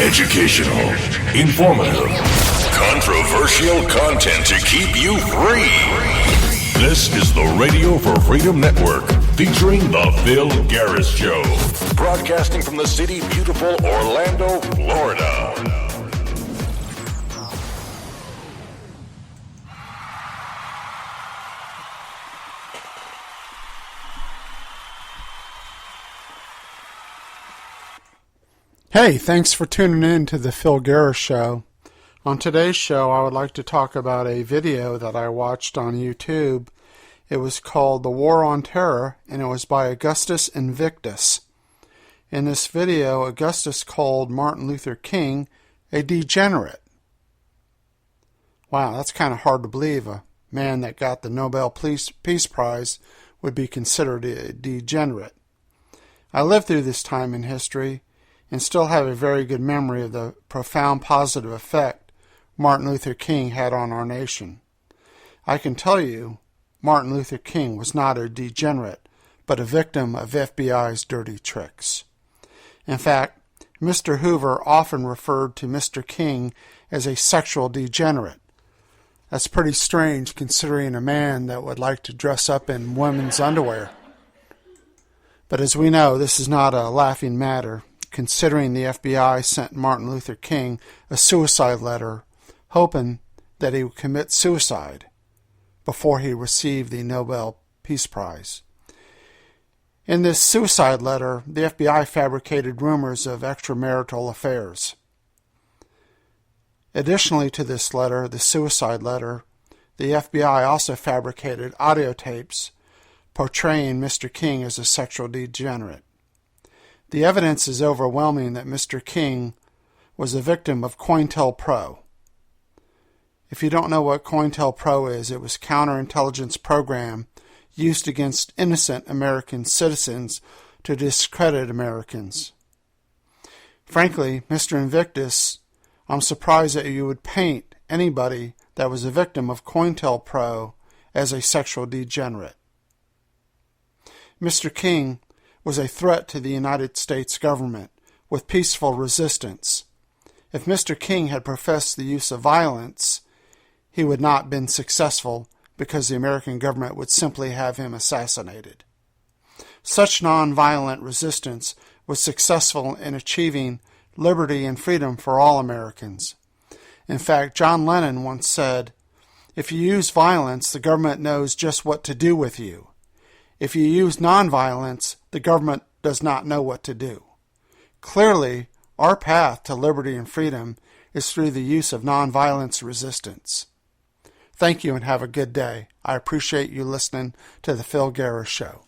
Educational, informative, controversial content to keep you free. This is the Radio for Freedom Network, featuring The Phil Garris Show. Broadcasting from the city beautiful Orlando, Florida. Hey, thanks for tuning in to the Phil Garris Show. On today's show, I would like to talk about a video that I watched on YouTube. It was called The War on Terror, and it was by Augustus Invictus. In this video, Augustus called Martin Luther King a degenerate. Wow, that's kind of hard to believe. A man that got the Nobel Peace Prize would be considered a degenerate. I lived through this time in history and still have a very good memory of the profound positive effect Martin Luther King had on our nation. I can tell you, Martin Luther King was not a degenerate, but a victim of FBI's dirty tricks. In fact, Mr. Hoover often referred to Mr. King as a sexual degenerate. That's pretty strange considering a man that would like to dress up in women's underwear. But as we know, this is not a laughing matter, considering the FBI sent Martin Luther King a suicide letter, hoping that he would commit suicide before he received the Nobel Peace Prize. In this suicide letter, the FBI fabricated rumors of extramarital affairs. Additionally to this letter, the suicide letter, the FBI also fabricated audio tapes portraying Mr. King as a sexual degenerate. The evidence is overwhelming that Mr. King was a victim of Cointelpro. If you don't know what Cointelpro is, it was a counterintelligence program used against innocent American citizens to discredit Americans. Frankly, Mr. Invictus, I'm surprised that you would paint anybody that was a victim of Cointelpro as a sexual degenerate. Mr. King was a threat to the United States government with peaceful resistance. If Mr. King had professed the use of violence, he would not have been successful because the American government would simply have him assassinated. Such nonviolent resistance was successful in achieving liberty and freedom for all Americans. In fact, John Lennon once said, "If you use violence, the government knows just what to do with you. If you use nonviolence, the government does not know what to do." Clearly, our path to liberty and freedom is through the use of nonviolence resistance. Thank you and have a good day. I appreciate you listening to the Phil Garris Show.